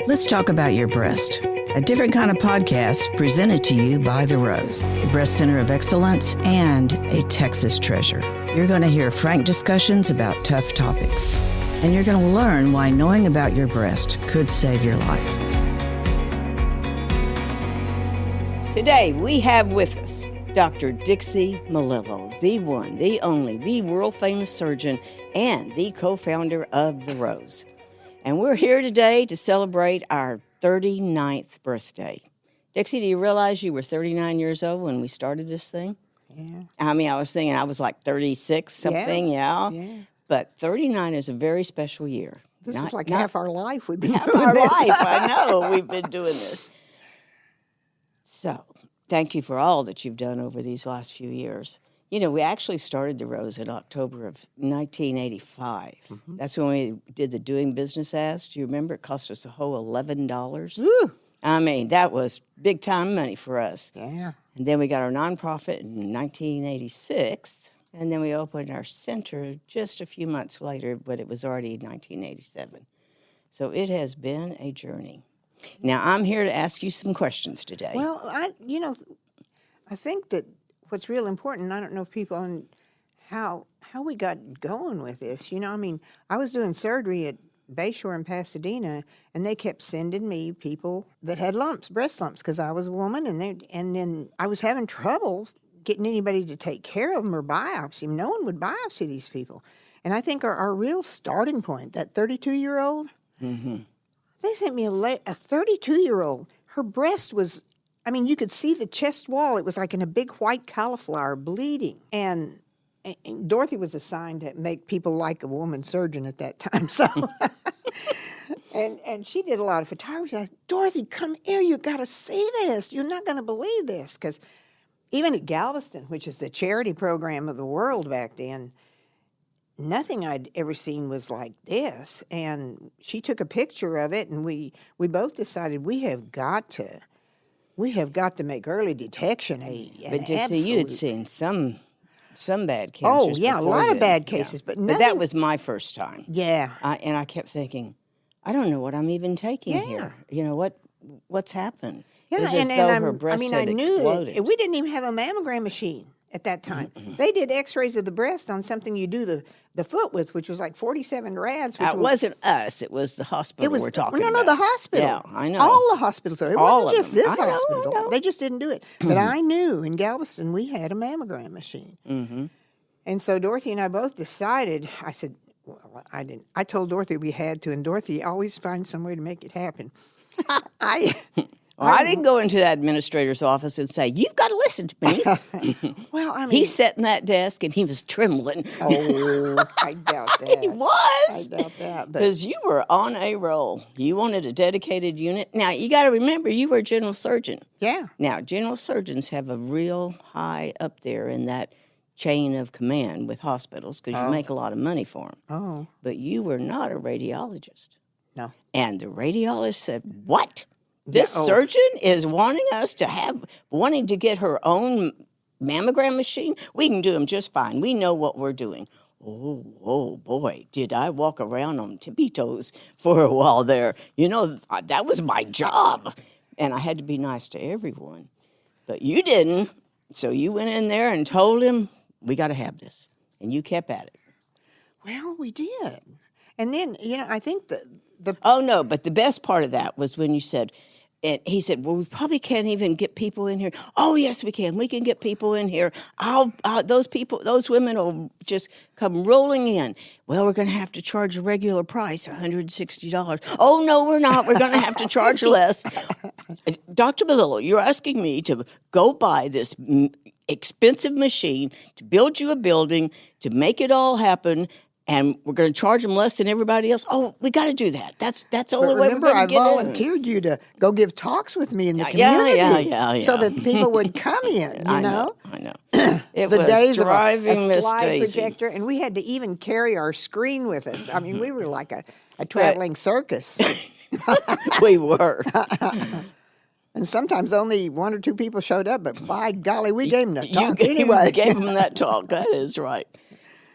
Let's talk about your breast. A different kind of podcast presented to you by The Rose, a breast center of excellence and a Texas treasure. You're going to hear frank discussions about tough topics, and you're going to learn why knowing about your breast could save your life. Today, we have with us Dr. Dixie Melillo, the one, the only, the world-famous surgeon, and the co-founder of The Rose. And we're here today to celebrate our 39th birthday. Dixie, do you realize you were 39 years old when we started this thing? Yeah. I mean, I was thinking I was like 36 something, yeah. But 39 is a very special year. This is like half our life we've been half doing our this. life, I know, we've been doing this. So, thank you for all that you've done over these last few years. You know, we actually started The Rose in October of 1985. Mm-hmm. That's when we did the Doing Business ads. Do you remember? It cost us a whole $11. Woo. I mean, that was big time money for us. Yeah. And then we got our nonprofit in 1986. And then we opened our center just a few months later, but it was already 1987. So it has been a journey. Now, I'm here to ask you some questions today. Well, I think that what's real important, I don't know if people on how we got going with this. You know, I mean, I was doing surgery at Bayshore in Pasadena, and they kept sending me people that had lumps, breast lumps, because I was a woman, and then I was having trouble getting anybody to take care of them or biopsy them. No one would biopsy these people. And I think our real starting point, that 32-year-old, mm-hmm. They sent me a 32-year-old. Her breast was, I mean, you could see the chest wall. It was like in a big white cauliflower bleeding. And Dorothy was assigned to make people like a woman surgeon at that time. So, and she did a lot of photography. I said, Dorothy, come here. You got to see this. You're not going to believe this. Because even at Galveston, which is the charity program of the world back then, nothing I'd ever seen was like this. And she took a picture of it, and we both decided we have got to make early detection But Dixie, you had seen some bad cases. Oh, yeah, a lot of bad cases. Yeah. But that was my first time. Yeah. And I kept thinking, I don't know what I'm even taking here. You know, what's happened? Yeah, it's as though her breast had exploded. We didn't even have a mammogram machine at that time. Mm-hmm. They did x-rays of the breast on something you do the foot with, which was like 47 rads. It wasn't us. It was the hospital we're talking about. No, the hospital. Yeah, I know. All the hospitals. It wasn't just this hospital. I know. They just didn't do it. But I knew in Galveston we had a mammogram machine. Mm-hmm. And so Dorothy and I both decided, I said, well, I didn't. I told Dorothy we had to, and Dorothy always finds some way to make it happen. I didn't go into that administrator's office and say, you've got to listen to me. Well, I mean... He sat in that desk and he was trembling. Oh, I doubt that. He was. I doubt that. Because you were on a roll. You wanted a dedicated unit. Now, you got to remember, you were a general surgeon. Yeah. Now, general surgeons have a real high up there in that chain of command with hospitals because you make a lot of money for them. Oh. But you were not a radiologist. No. And the radiologist said, what? This surgeon is wanting to get her own mammogram machine? We can do them just fine. We know what we're doing. Oh, boy, did I walk around on tippy toes for a while there. You know, that was my job. And I had to be nice to everyone. But you didn't. So you went in there and told him, we got to have this. And you kept at it. Well, we did. And then, you know, I think the... Oh, no, but the best part of that was when you said... And he said, well, we probably can't even get people in here. Oh, yes, we can. We can get people in here. Those women will just come rolling in. Well, we're going to have to charge a regular price, $160. Oh, no, we're not. We're going to have to charge less. Dr. Melillo, you're asking me to go buy this expensive machine to build you a building, to make it all happen, and we're going to charge them less than everybody else. Oh, we got to do that. That's the only way we're going to get in. I volunteered you to go give talks with me in the community. Yeah. So that people would come in, you know? I know. It the was days of a slide projector, and we had to even carry our screen with us. I mean, we were like a traveling circus. We were. And sometimes only one or two people showed up, but by golly, we gave them the talk anyway. You gave them that talk. That is right.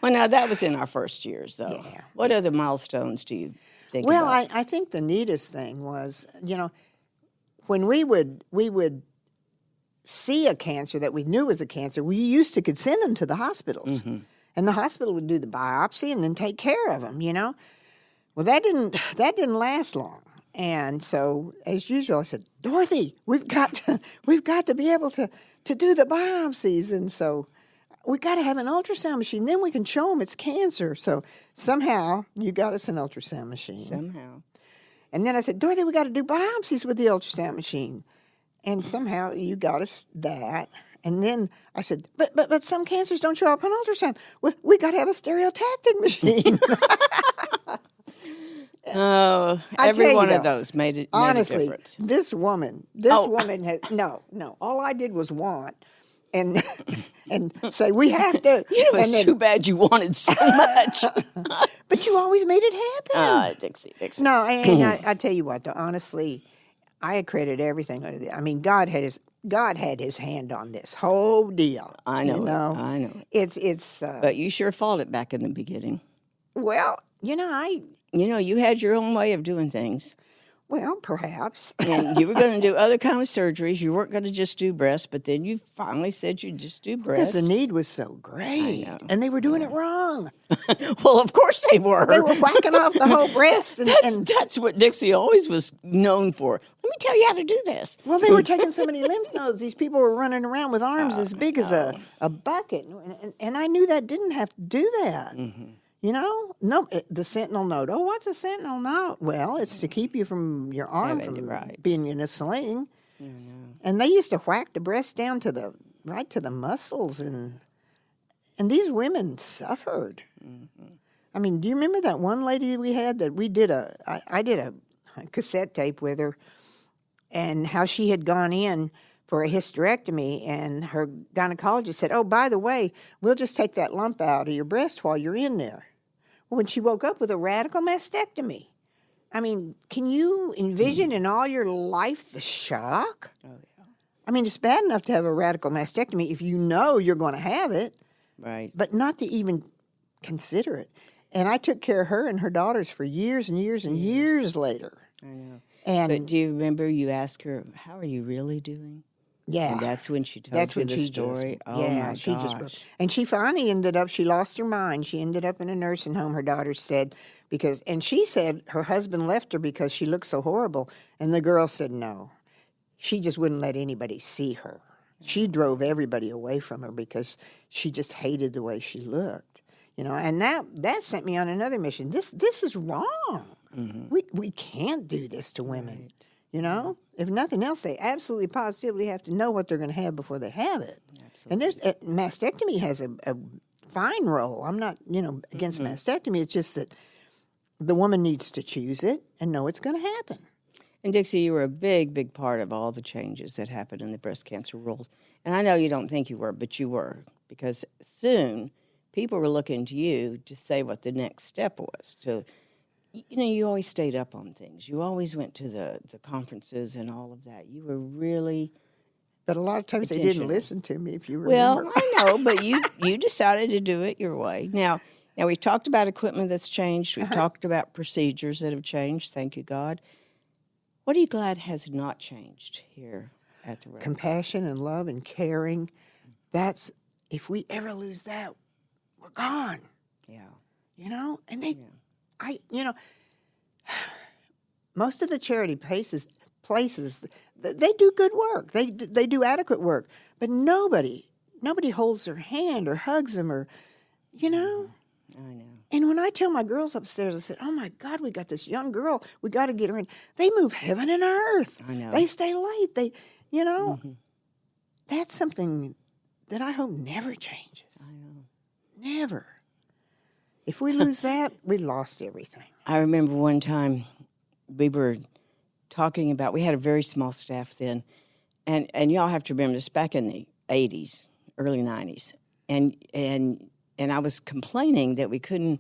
Well, now that was in our first years, though. Yeah. What other milestones do you think Well, about? I think the neatest thing was, when we would see a cancer that we knew was a cancer, we used to could send them to the hospitals, and the hospital would do the biopsy and then take care of them. Well, that didn't last long, and so as usual, I said, Dorothy, we've got to be able to do the biopsies, and so we got to have an ultrasound machine. Then we can show them it's cancer. So somehow you got us an ultrasound machine. Somehow. And then I said, Dorothy, we got to do biopsies with the ultrasound machine. And somehow you got us that. And then I said, but some cancers don't show up on ultrasound. We got to have a stereotactic machine. Oh, I every tell you one of though, those made a honestly, difference. this woman has no. All I did was want and say we have to. It's too bad you wanted so much. But you always made it happen. Dixie. No, and I tell you what, though, honestly, I accredit everything. I mean, God had his hand on this whole deal. I know. I know. It's. But you sure fought it back in the beginning. Well, You had your own way of doing things. Well, perhaps. And you were going to do other kind of surgeries. You weren't going to just do breast, but then you finally said you'd just do breast. Because the need was so great. I know. And they were doing it wrong. Well, of course they were. They were whacking off the whole breast. That's what Dixie always was known for. Let me tell you how to do this. Well, they were taking so many lymph nodes. These people were running around with arms as big as a bucket. And I knew that didn't have to do that. Mm-hmm. No, the Sentinel node. Oh, what's a Sentinel node? Well, it's to keep you from your arm from being in a sling. And they used to whack the breast down to the muscles, and these women suffered. Mm-hmm. I mean, do you remember that one lady we had that we did I did a cassette tape with her, and how she had gone in for a hysterectomy, and her gynecologist said, "Oh, by the way, we'll just take that lump out of your breast while you're in there." When she woke up with a radical mastectomy. I mean, can you envision in all your life the shock? Oh, yeah. I mean, it's bad enough to have a radical mastectomy if you know you're going to have it. Right. But not to even consider it. And I took care of her and her daughters for years and years and years later. I know. But do you remember you asked her, how are you really doing? Yeah. And that's when she told you the story. My gosh. And she finally ended up, she lost her mind. She ended up in a nursing home, her daughter said, and she said her husband left her because she looked so horrible. And the girl said no. She just wouldn't let anybody see her. She drove everybody away from her because she just hated the way she looked. And that sent me on another mission. This is wrong. Mm-hmm. We can't do this to women. Right. If nothing else, they absolutely positively have to know what they're going to have before they have it. Absolutely. And mastectomy has a fine role. I'm not, against mastectomy. It's just that the woman needs to choose it and know it's going to happen. And Dixie, you were a big, big part of all the changes that happened in the breast cancer world. And I know you don't think you were, but you were, because soon people were looking to you to say what the next step was. You always stayed up on things. You always went to the conferences and all of that. You were really But a lot of times they didn't listen to me, if you Well, remember. I know, but you decided to do it your way. Now we've talked about equipment that's changed. We've talked about procedures that have changed, thank you, God. What are you glad has not changed here at the Road? Compassion and love and caring. That's, if we ever lose that, we're gone. Yeah. And they... most of the charity places, they do good work. They do adequate work, but nobody holds their hand or hugs them or, I know. And when I tell my girls upstairs, I said, "Oh my God, we got this young girl. We got to get her in." They move heaven and earth. I know. They stay late. That's something that I hope never changes. I know. Never. If we lose that, we lost everything. I remember one time we were talking about, we had a very small staff then, and y'all have to remember this back in the 80s, early 90s, and I was complaining that we couldn't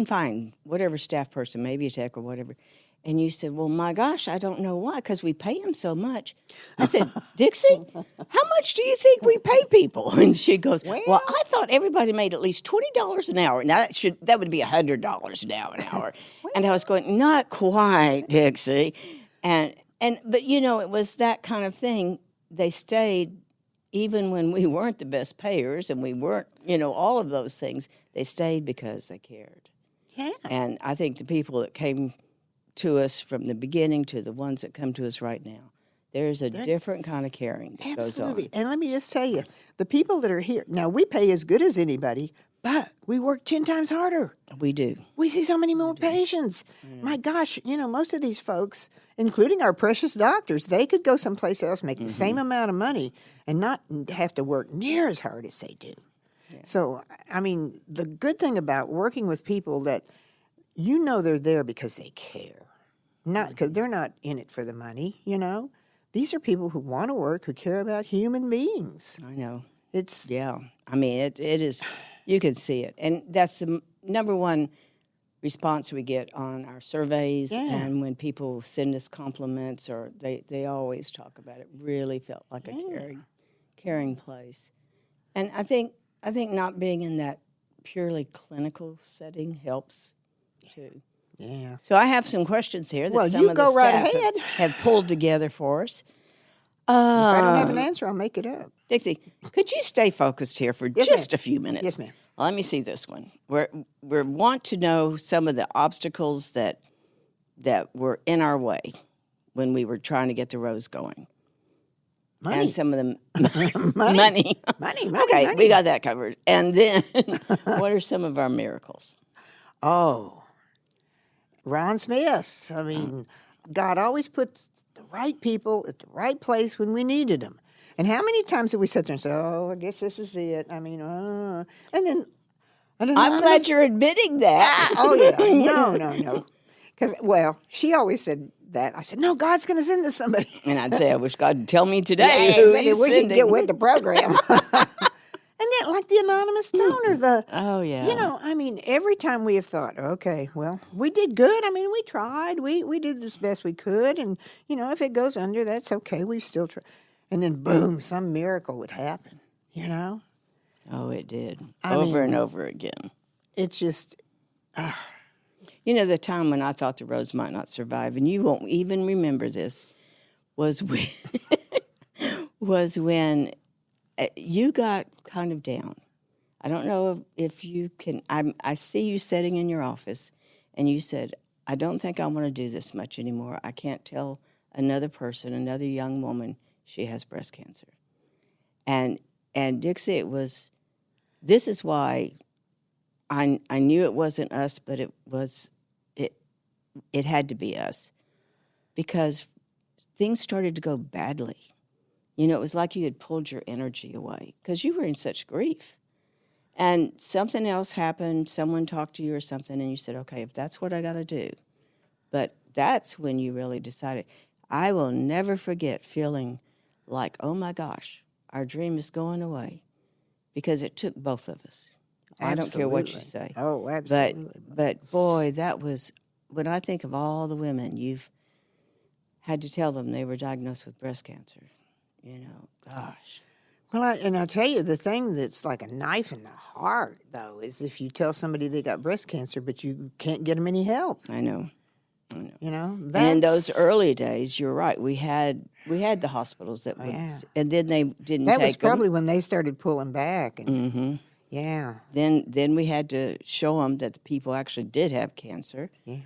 find whatever staff person, maybe a tech or whatever, And you said, well, my gosh, I don't know why, because we pay them so much. I said, Dixie, how much do you think we pay people? And she goes, well, I thought everybody made at least $20 an hour. Now, that would be $100 now an hour. And I was going, not quite, Dixie. But, it was that kind of thing. They stayed even when we weren't the best payers and we weren't, all of those things. They stayed because they cared. Yeah. And I think the people that came to us from the beginning to the ones that come to us right now, there's a different kind of caring that goes on. Absolutely. And let me just tell you, the people that are here, now we pay as good as anybody, but we work 10 times harder. We do. We see so many more patients. My gosh, most of these folks, including our precious doctors, they could go someplace else, make the same amount of money, and not have to work near as hard as they do. Yeah. So, the good thing about working with people that they're there because they care. Not because they're not in it for the money, These are people who want to work, who care about human beings. I know. It is, you can see it. And that's the number one response we get on our surveys. Yeah. And when people send us compliments, or they always talk about it, really felt like a caring place. And I think not being in that purely clinical setting helps too. Yeah. So I have some questions here that some you of the go right staff ahead. have pulled together for us. If I don't have an answer, I'll make it up. Dixie, could you stay focused here for just a few minutes? Yes, ma'am. Let me see this one. We want to know some of the obstacles that were in our way when we were trying to get the Rose going. Money. And some of them money. Okay, money. we got that covered. And then what are some of our miracles? Oh, Ron Smith. God always puts the right people at the right place when we needed them. And how many times have we sat there and said, oh, I guess this is it. And then... I'm glad you're admitting that. Oh, yeah. No. Because, she always said that. I said, no, God's going to send this somebody. And I'd say, I wish God would tell me today who he's we sending. Should get with the program. And then, like the anonymous donor, oh, yeah. Every time we have thought, okay, well, we did good. We tried. We did as best we could. And, if it goes under, that's okay. We still try. And then, boom, some miracle would happen, Oh, it did. Over and over again. It's just... the time when I thought the Rose might not survive, and you won't even remember this, was when you got kind of down. I don't know if you can... I see you sitting in your office, and you said, I don't think I want to do this much anymore. I can't tell another person, another young woman, she has breast cancer. And Dixie, this is why I knew it wasn't us, but it had to be us, because things started to go badly. It was like you had pulled your energy away because you were in such grief. And something else happened, someone talked to you or something, and you said, okay, if that's what I got to do. But that's when you really decided. I will never forget feeling like, oh my gosh, our dream is going away, because it took both of us. Absolutely. I don't care what you say. Oh, absolutely. But boy, that was, when I think of all the women you've had to tell them they were diagnosed with breast cancer, gosh. Well, I tell you, the thing that's like a knife in the heart, though, is if you tell somebody they got breast cancer, but you can't get them any help. I know. And in those early days, you're right. We had the hospitals that would, and then they didn't take them. That was probably when they started pulling back. And, mm-hmm. Yeah. Then we had to show them that the people actually did have cancer. Yeah.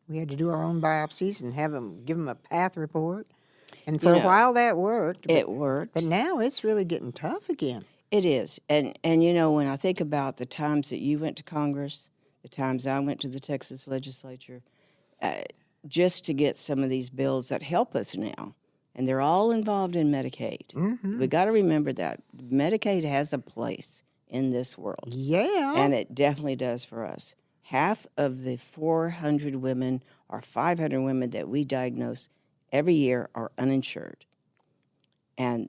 We had to do our ogive them a path report. And for a while that worked. It worked. But now it's really getting tough again. It is. And when I think about the times that you went to Congress, the times I went to the Texas legislature, just to get some of these bills that help us now, and they're all involved in Medicaid. Mm-hmm. We got to remember that. Medicaid has a place in this world. Yeah. And it definitely does for us. Half of the 400 women or 500 women that we diagnose every year are uninsured. And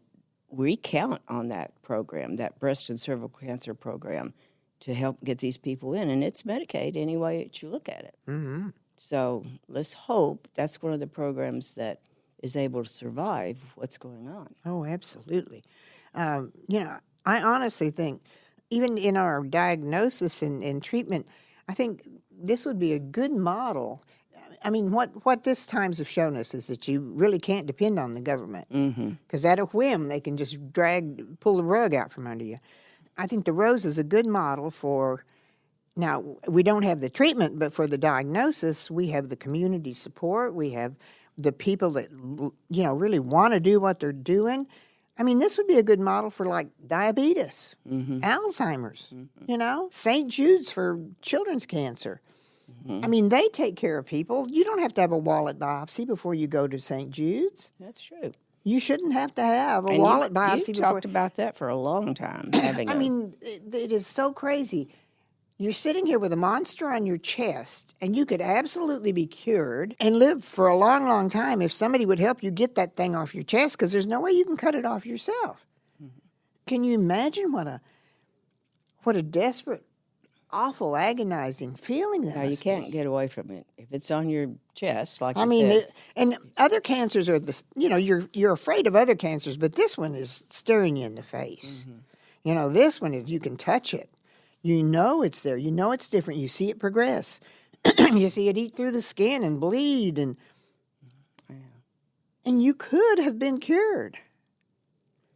we count on that program, that breast and cervical cancer program, to help get these people in. And it's Medicaid any way that you look at it. Mm-hmm. So let's hope that's one of the programs that is able to survive what's going on. Oh, absolutely. I honestly think, even in our diagnosis and treatment, I think this would be a good model. I mean, what this times have shown us is that you really can't depend on the government, because at a whim they can just pull the rug out from under you. I think the Rose is a good model for. Now, we don't have the treatment, but for the diagnosis, we have the community support. We have the people that, really want to do what they're doing. I mean, this would be a good model for, like, diabetes, Alzheimer's, St. Jude's for children's cancer. I mean, they take care of people. You don't have to have a wallet biopsy before you go to St. Jude's. That's true. You shouldn't have to have a wallet biopsy You before. talked about that for a long time. It is so crazy. You're sitting here with a monster on your chest, and you could absolutely be cured and live for a long, long time if somebody would help you get that thing off your chest, because there's no way you can cut it off yourself. Can you imagine what a desperate, awful, agonizing feeling that No, you must can't be? get away from it. If it's on your chest, like you said. And other cancers are you're afraid of other cancers, but this one is staring you in the face. This one is, you can touch it. You know it's there. You know it's different. You see it progress. You see it eat through the skin and bleed, and you could have been cured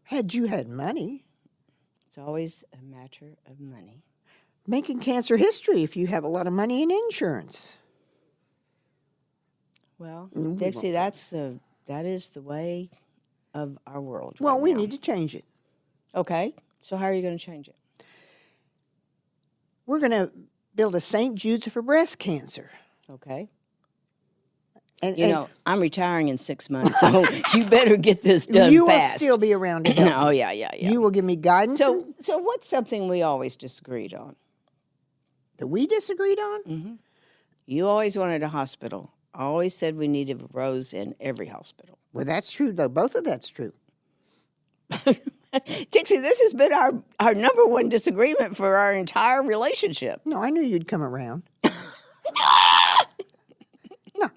had you had money. It's always a matter of money. Making cancer history if you have a lot of money in insurance. Well, Dixie, that is the way of our world. Well, right we now. need to change it. Okay. So how are you going to change it? We're going to build a St. Jude's for breast cancer. Okay. And I'm retiring in 6 months, so you better get this done you fast. will still be around to help. Oh, yeah. You will give me guidance. So what's something we always disagreed on? That we disagreed on? You always wanted a hospital. I always said we needed a Rose in every hospital. Well, that's true, though. Both of that's true. Dixie, this has been our number one disagreement for our entire relationship. No, I knew you'd come around. No.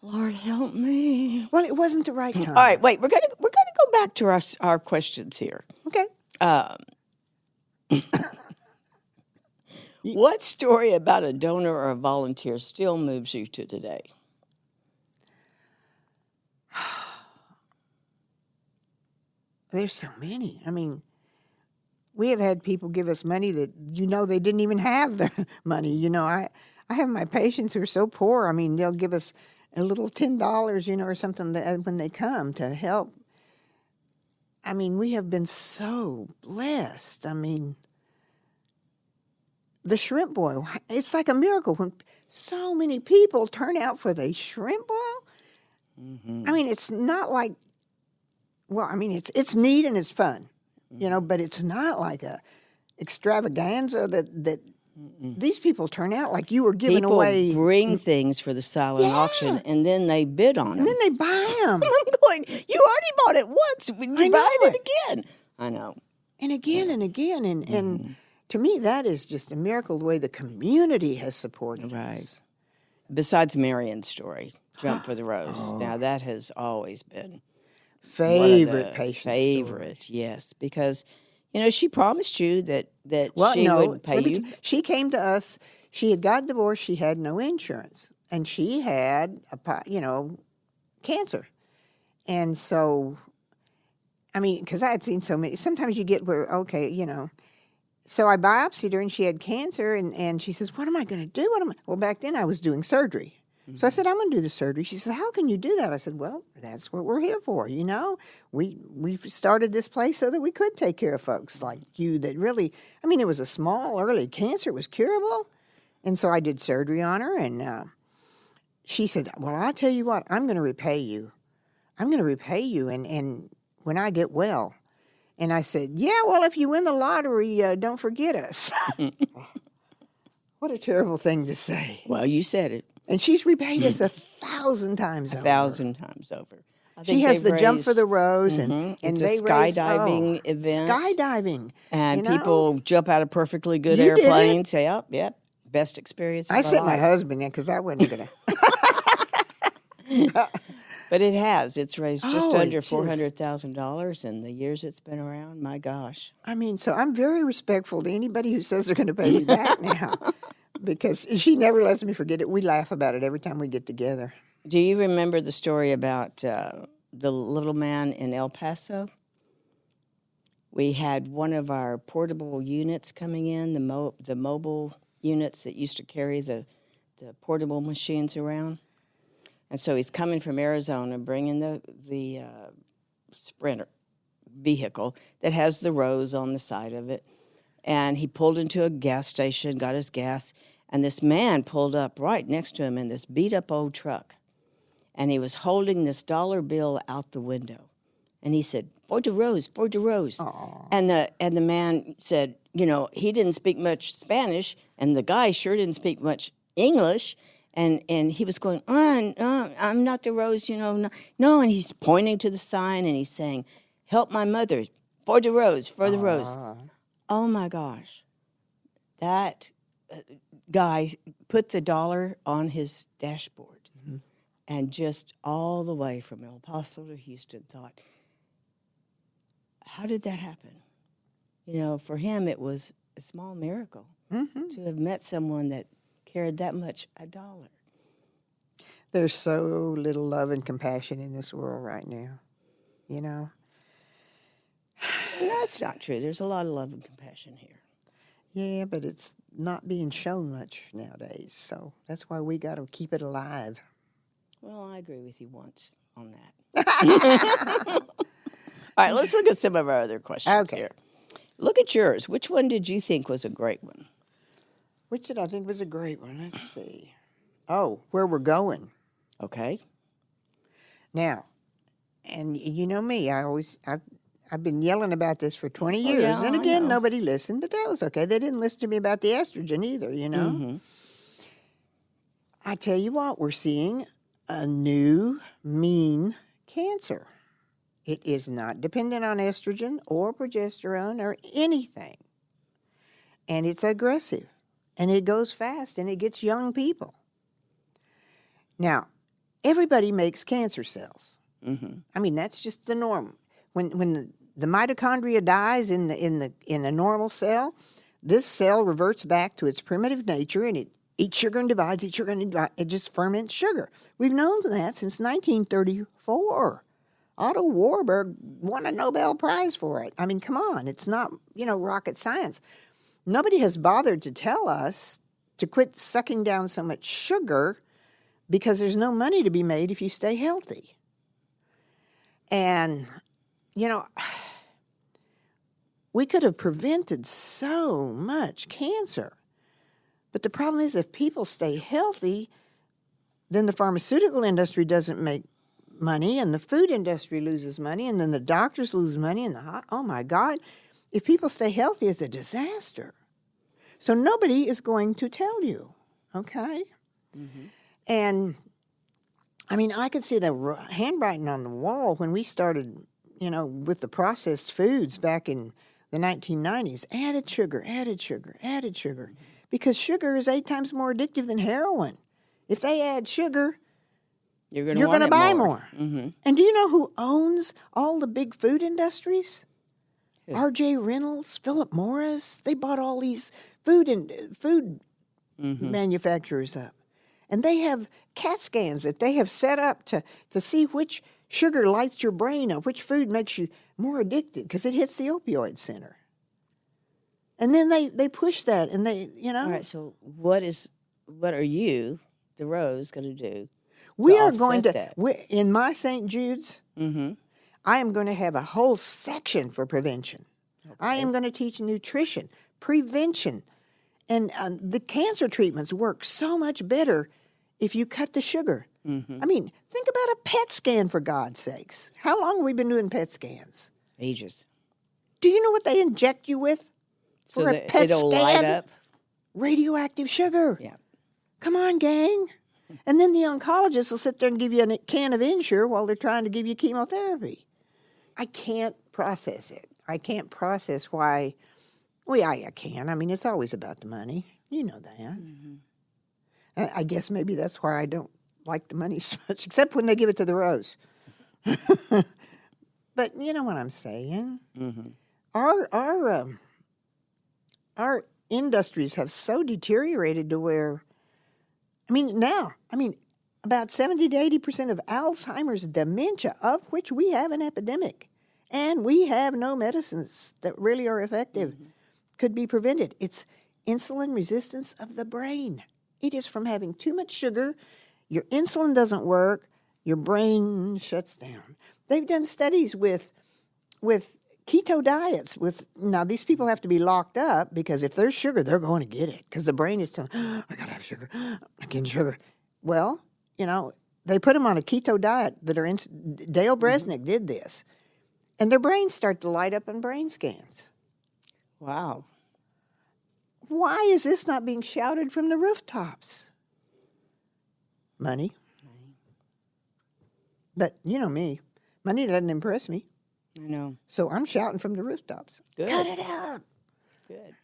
Lord help me. Well, it wasn't the right time. All right, wait. We're gonna go back to our questions here. Okay. What story about a donor or a volunteer still moves you to today? There's so many. I mean, we have had people give us money that, they didn't even have the money. I have my patients who are so poor. I mean, they'll give us a little $10, or something when they come to help. I mean, we have been so blessed. I mean, the shrimp boil, it's like a miracle when so many people turn out for the shrimp boil. I mean, it's not like, it's neat and it's fun, but it's not like a extravaganza that these people turn out like you were giving People away. bring things for the silent auction, and then they bid on them. And then they buy them. I'm going, you already bought it once. You're buying it again. I know. And again and again. And to me, that is just a miracle, the way the community has supported us. Besides Marion's story, Jump for the Rose. Now, that has always been Favorite patient favorite, story. yes, because she promised you that she would pay you. She came to us. She had got divorced. She had no insurance, and she had cancer. And so, because I had seen so many. Sometimes you get where So I biopsied her, and she had cancer. And she says, "What am I going to do? Well, back then I was doing surgery. So I said, I'm going to do the surgery. She said, how can you do that? I said, well, that's what we're here for, We've started this place so that we could take care of folks like you that really, it was a small, early cancer. It was curable. And so I did surgery on her, and she said, well, I'll tell you what, I'm going to repay you. I'm going to repay you and when I get well. And I said, yeah, well, if you win the lottery, don't forget us. What a terrible thing to say. Well, you said it. And she's repaid us 1,000 times over. 1,000 times over. She has the Jump for the Rose, and it's they a skydiving event. Skydiving. And people jump out of perfectly good You did it. airplanes. Say, yep. best experience of I my said my life. husband in because I wasn't going to. But it has. It's raised just Oh, under it just- $400,000 in the years it's been around. My gosh. I mean, so I'm very respectful to anybody who says they're going to pay me back now, because she never lets me forget it. We laugh about it every time we get together. Do you remember the story about the little man in El Paso? We had one of our portable units coming in, the mobile units that used to carry the portable machines around. And so he's coming from Arizona, bringing the Sprinter vehicle that has the rows on the side of it. And he pulled into a gas station, got his gas, and this man pulled up right next to him in this beat-up old truck. And he was holding this dollar bill out the window. And he said, "For the rose, for the rose." And the man said, he didn't speak much Spanish, and the guy sure didn't speak much English. And he was going, I'm not the rose, no. And he's pointing to the sign, and he's saying, "Help my mother, for the rose, for the rose." Oh, my gosh. That guy put the dollar on his dashboard. And just all the way from El Paso to Houston thought, how did that happen? For him, it was a small miracle to have met someone that cared that much a dollar. There's so little love and compassion in this world right now, And that's not true. There's a lot of love and compassion here. Yeah, but it's not being shown much nowadays, so that's why we got to keep it alive. Well, I agree with you once on that. All right, let's look at some of our other questions here. Look at yours. Which one did you think was a great one? Which did I think was a great one? Let's see. Oh, where we're going. Okay. Now, and you know me, I've been yelling about this for 20 years. yeah, And I again, know. nobody listened, but that was okay. They didn't listen to me about the estrogen either, I tell you what, we're seeing a new mean cancer. It is not dependent on estrogen or progesterone or anything. And it's aggressive. And it goes fast, and it gets young people. Now, everybody makes cancer cells. I mean, that's just the norm. When the mitochondria dies in a normal cell, this cell reverts back to its primitive nature, and it eats sugar and divides, eats sugar and divides. It just ferments sugar. We've known that since 1934. Otto Warburg won a Nobel Prize for it. I mean, come on. It's not, rocket science. Nobody has bothered to tell us to quit sucking down so much sugar because there's no money to be made if you stay healthy. And, we could have prevented so much cancer. But the problem is, if people stay healthy, then the pharmaceutical industry doesn't make money, and the food industry loses money, and then the doctors lose money, and oh my God, if people stay healthy, it's a disaster. So nobody is going to tell you, okay? And, I mean, I could see the handwriting on the wall when we started, with the processed foods back in the 1990s. Added sugar, added sugar, added sugar. Because sugar is 8 times more addictive than heroin. If they add sugar, you're going to buy more. And do you know who owns all the big food industries? R.J. Reynolds, Philip Morris. They bought all these food manufacturers up. And they have CAT scans that they have set up to see which sugar lights your brain up, which food makes you more addicted, because it hits the opioid center. And then they push that, and they. All right, so what are you, the Rose, going to do? We are going to, that? in my St. Jude's, I am going to have a whole section for prevention. Okay. I am going to teach nutrition, prevention, and the cancer treatments work so much better if you cut the sugar. I mean, think about a PET scan, for God's sakes. How long have we been doing PET scans? Ages. Do you know what they inject you with So for a PET it'll scan? light up? Radioactive sugar. Yeah. Come on, gang. And then the oncologist will sit there and give you a can of Ensure while they're trying to give you chemotherapy. I can't process it. I can't process why. Well, yeah, I can. I mean, it's always about the money. You know that. I guess maybe that's why I don't like the money so much, except when they give it to the Rose. But you know what I'm saying. Our industries have so deteriorated to where, about 70 to 80% of Alzheimer's dementia, of which we have an epidemic, and we have no medicines that really are effective, could be prevented. It's insulin resistance of the brain. It is from having too much sugar. Your insulin doesn't work. Your brain shuts down. They've done studies with keto diets. Now, these people have to be locked up because if there's sugar, they're going to get it because the brain is telling, I got to have sugar. I'm getting sugar. Well, they put them on a keto diet Dale Bresnick did this, and their brains start to light up in brain scans. Wow. Why is this not being shouted from the rooftops? Money. But you know me. Money doesn't impress me. I know. So I'm shouting from the rooftops. Good. Cut it out. Good.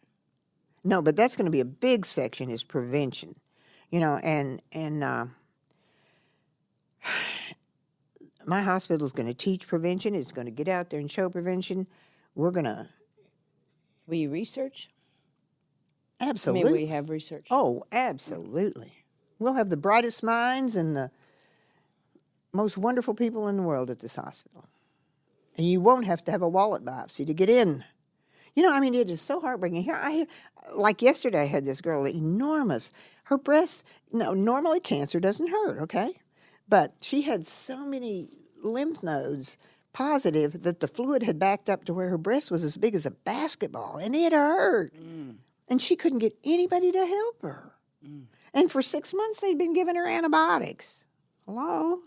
No, but that's going to be a big section is prevention. My hospital is going to teach prevention. It's going to get out there and show prevention. We're going to... Will you research? Absolutely. We have research. Oh, absolutely. We'll have the brightest minds and the most wonderful people in the world at this hospital. And you won't have to have a wallet biopsy to get in. It is so heartbreaking. Like yesterday, I had this girl, enormous. Her breast, normally cancer doesn't hurt, okay? But she had so many lymph nodes positive that the fluid had backed up to where her breast was as big as a basketball, and it hurt. And she couldn't get anybody to help her. And for 6 months, they'd been giving her antibiotics. Hello?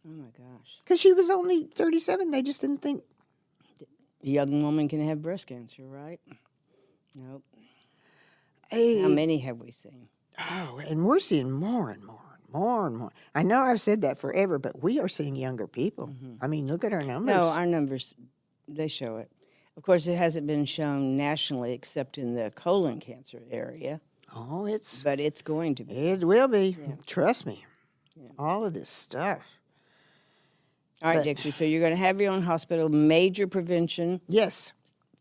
Oh, my gosh. Because she was only 37. They just didn't think. A young woman can have breast cancer, right? Nope. Hey, How many have we seen? Oh, and we're seeing more and more and more and more. I know I've said that forever, but we are seeing younger people. Look at our numbers. No, our numbers, they show it. Of course, it hasn't been shown nationally except in the colon cancer area. Oh, but it's going to be. It will be. Yeah. Trust me. Yeah. All of this stuff. All right, Dixie, so you're going to have your own hospital, major prevention. Yes.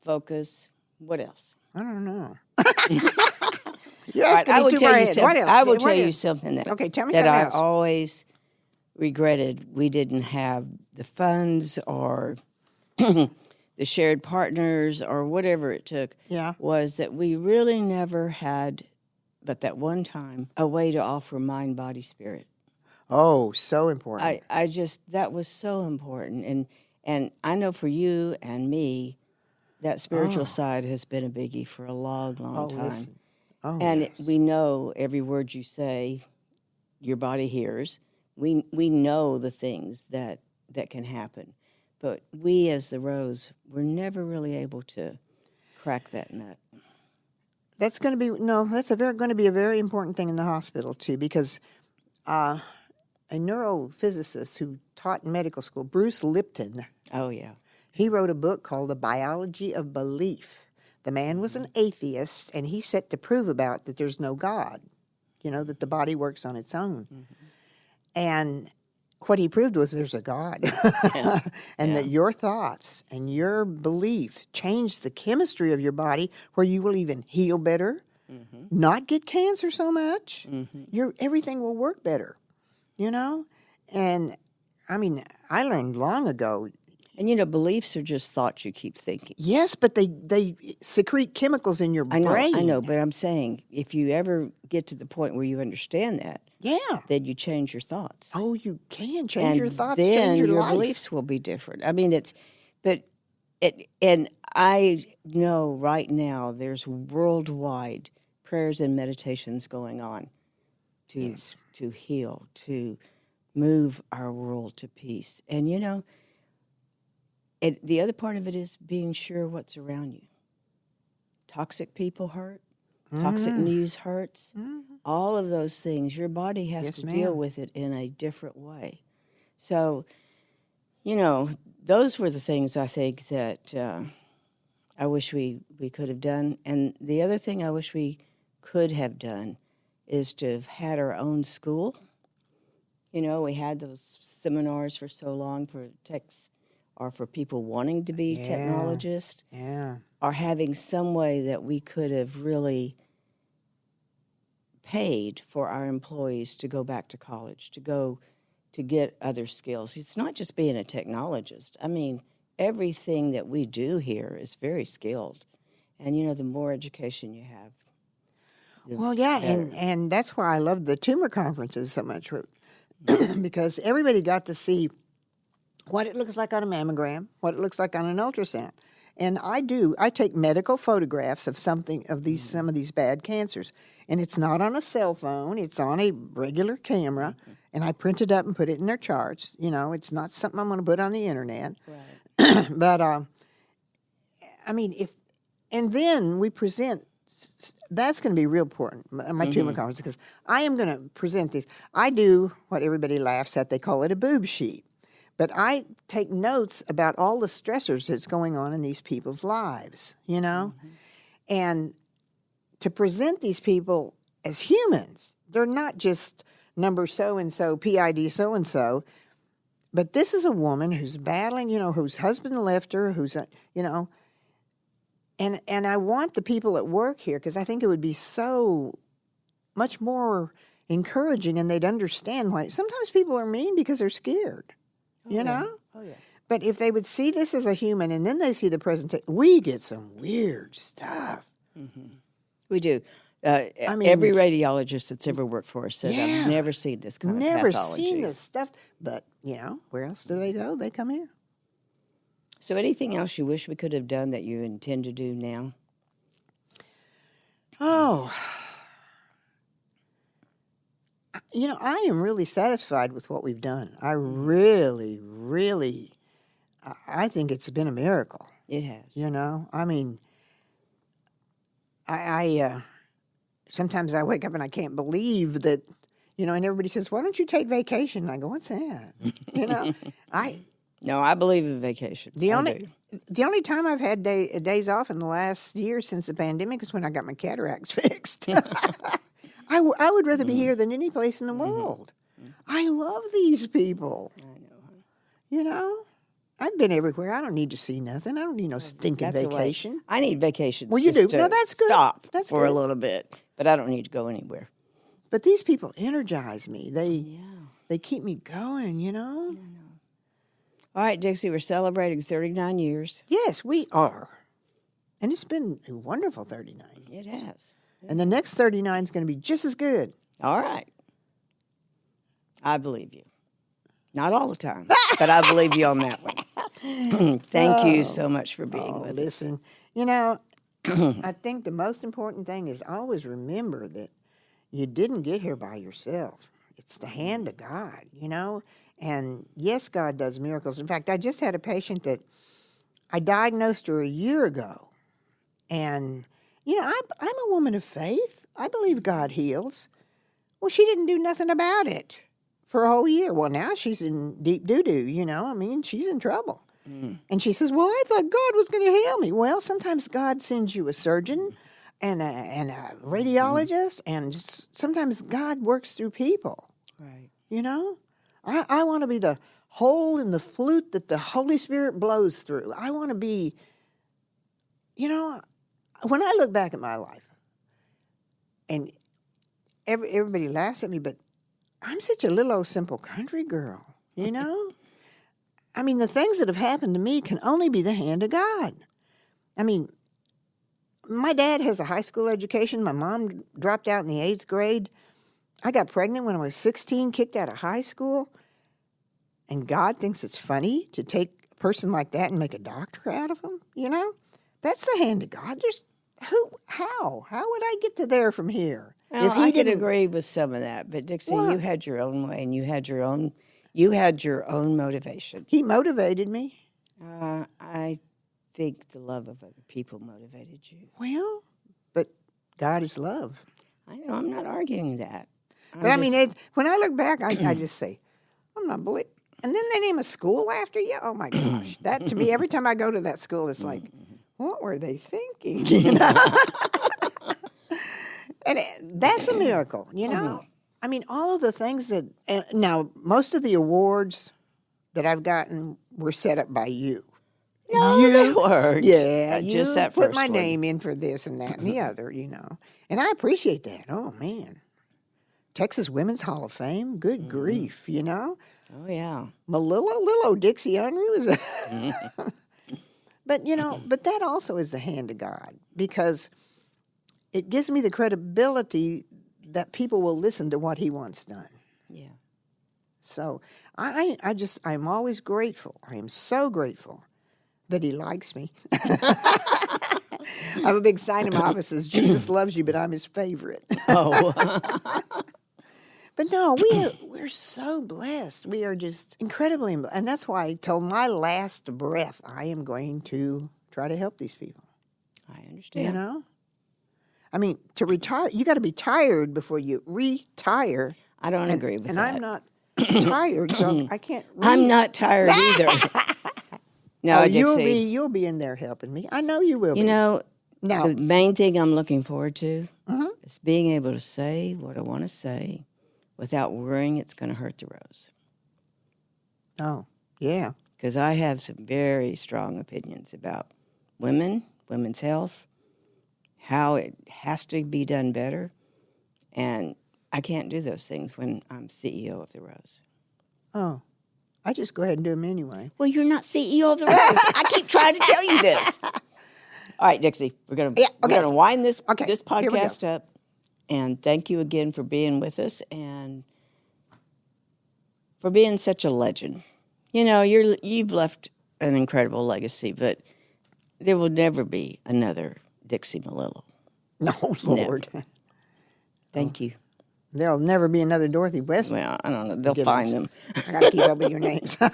Focus. What else? I don't know. Right, I will tell you something. I will tell you something that, okay, tell me that I else. always regretted we didn't have the funds or the shared partners or whatever it took. Yeah. Was that we really never had, but that one time, a way to offer mind, body, spirit. Oh, so important. I just, that was so important. And I know for you and me, that spiritual side has been a biggie for a long, long time. Listen. Oh, and yes. We know every word you say, your body hears. We know the things that can happen. But we as the Rose, we're never really able to crack that nut. That's going to be, going to be a very important thing in the hospital, too, because a neurophysicist who taught in medical school, Bruce Lipton. Oh, yeah. He wrote a book called The Biology of Belief. The man was an atheist, and he set to prove about that there's no God, that the body works on its own. Mm-hmm. And what he proved was there's a God, and that your thoughts and your belief change the chemistry of your body where you will even heal better, not get cancer so much. Everything will work better, And, I learned long ago. And, beliefs are just thoughts you keep thinking. Yes, but they secrete chemicals in your brain. I know, but I'm saying if you ever get to the point where you understand that, then you change your thoughts. Oh, you can change your thoughts, then change your life. Beliefs will be different. And I know right now there's worldwide prayers and meditations going on to heal, to move our world to peace. And, the other part of it is being sure what's around you. Toxic people hurt. Toxic news hurts. All of those things, your body has to deal with it in a different way. So, those were the things I think that I wish we could have done. And the other thing I wish we could have done is to have had our own school. You know, we had those seminars for so long for techs or for people wanting to be technologists. Yeah. Or having some way that we could have really paid for our employees to go back to college, to get other skills. It's not just being a technologist. I mean, everything that we do here is very skilled. And, you know, the more education you have, Well, yeah, and that's why I love the tumor conferences so much, because everybody got to see what it looks like on a mammogram, what it looks like on an ultrasound. And I take medical photographs of some of these bad cancers. And it's not on a cell phone, it's on a regular camera. And I print it up and put it in their charts. You know, it's not something I'm going to put on the internet. right. But, I mean, and then we present, that's going to be real important, my tumor conference, because I am going to present this. I do what everybody laughs at, they call it a boob sheet. But I take notes about all the stressors that's going on in these people's lives, you know? And to present these people as humans, they're not just number so-and-so, PID so-and-so, but this is a woman who's battling, you know, whose husband left her, who's, you know, and I want the people at work here, because I think it would be so much more encouraging and they'd understand why. Sometimes people are mean because they're scared. You know? Oh, yeah. But if they would see this as a human and then they see the presentation, we get some weird stuff. We do. I mean, every radiologist that's ever worked for us said, I've never seen this kind of never pathology. seen this stuff. But, you know, where else do they go? They come here. So anything else you wish we could have done that you intend to do now? Oh. You know, I am really satisfied with what we've done. I really, really, I think it's been a miracle. It has. You know, I mean, I sometimes I wake up and I can't believe that, you know, and everybody says, why don't you take vacation? And I go, what's that? You know, No, I believe in vacations. the only time I've had days off in the last year since the pandemic is when I got my cataracts fixed. I would rather be here than any place in the world. I love these people. I know. You know, I've been everywhere. I don't need to see nothing. I don't need no stinking That's a way. vacation. I need vacations. Well, you just do. to No, that's good. Stop That's for a good. little bit, but I don't need to go anywhere. But these people energize me. They keep me going, you know? All right, Dixie, we're celebrating 39 years. Yes, we are. And it's been a wonderful 39 years. It has. And the next 39 is going to be just as good. All right. I believe you. Not all the time, but I believe you on that one. Thank you so much for being with us. Listen, you know, I think the most important thing is always remember that you didn't get here by yourself. It's the hand of God, you know? And yes, God does miracles. In fact, I just had a patient that I diagnosed her a year ago. And, you know, I'm a woman of faith. I believe God heals. Well, she didn't do nothing about it for a whole year. Well, now she's in deep doo-doo, you know? I mean, she's in trouble. And she says, well, I thought God was going to heal me. Well, sometimes God sends you a surgeon and a radiologist, and sometimes God works through people. Right. You know? I want to be the hole in the flute that the Holy Spirit blows through. I want to be, you know, when I look back at my life, and everybody laughs at me, but I'm such a little old simple country girl, you know? I mean, the things that have happened to me can only be the hand of God. I mean, my dad has a high school education. My mom dropped out in the 8th grade. I got pregnant when I was 16, kicked out of high school, and God thinks it's funny to take a person like that and make a doctor out of him, you know? That's the hand of God. How would I get to there from here? Well, I could agree with some of that, but Dixie, you had your own way, and you had your own motivation. He motivated me. I think the love of other people motivated you. Well, but God is love. I know, I'm not arguing that. But I mean, when I look back, I just say, I'm not believing. And then they name a school after you? Oh, my gosh. That, to me, every time I go to that school, it's like, what were they thinking? You know? And that's a miracle, you know? I mean, all of the things that, now, most of the awards that I've gotten were set up by you. No, they weren't. Yeah, Just you that put first my one. name in for this and that and the other, you know. And I appreciate that. Oh, man. Texas Women's Hall of Fame, good grief, you know. Oh, yeah. Melillo, little Dixie Henry was But, you know, but that also is the hand of God, because it gives me the credibility that people will listen to what he wants done. Yeah. So I'm always grateful. I am so grateful that he likes me. I have a big sign in my office that says, Jesus loves you, but I'm his favorite. Oh. But no, we're so blessed. We are just incredibly blessed. And that's why till my last breath, I am going to try to help these people. I understand. You know? I mean, to retire, you got to be tired before you retire. I don't agree with and that. I'm not tired, so I can't. I'm not tired either. No, Oh, Dixie. you'll be in there helping me. I know you will. You know, now the main thing I'm looking forward to is being able to say what I want to say without worrying it's going to hurt the rose. Oh, yeah. Because I have some very strong opinions about women's health, how it has to be done better, and I can't do those things when I'm CEO of the Rose. Oh, I just go ahead and do them anyway. Well, you're not CEO of the Rose. I keep trying to tell you this. All right, Dixie, we're gonna wind this podcast up, and thank you again for being with us and for being such a legend. You know, you've left an incredible legacy, but there will never be another Dixie Melillo. No, Lord. Never. Thank you. There'll never be another Dorothy Wesley. Well, I don't know. They'll find them. I got to keep up with your names. All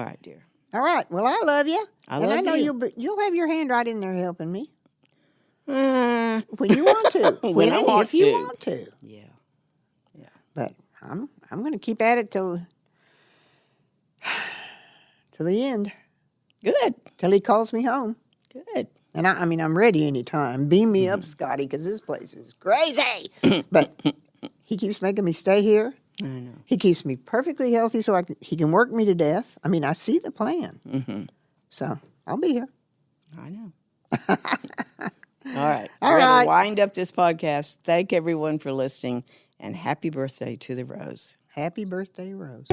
right, dear. All right. Well, I love you. I love know you. you'll have your hand right in there helping me. When When you want to. I want if you to. want to. Yeah. Yeah. But I'm going to keep at it till the end. Good. Till he calls me home. Good. And I mean, I'm ready anytime. Beam me up, Scotty, because this place is crazy. But he keeps making me stay here. I know. He keeps me perfectly healthy so he can work me to death. I mean, I see the plan. So I'll be here. I know. All right. All We're right. going to wind up this podcast. Thank everyone for listening, and happy birthday to the Rose. Happy birthday, Rose.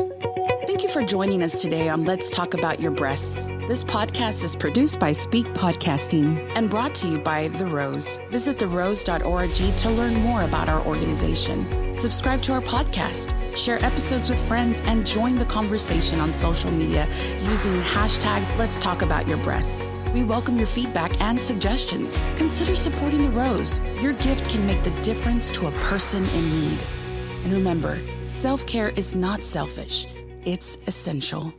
Thank you for joining us today on Let's Talk About Your Breasts. This podcast is produced by Speak Podcasting and brought to you by The Rose. Visit therose.org to learn more about our organization. Subscribe to our podcast, share episodes with friends, and join the conversation on social media using hashtag Let's Talk About Your Breasts. We welcome your feedback and suggestions. Consider supporting The Rose. Your gift can make the difference to a person in need. And remember, self-care is not selfish. It's essential.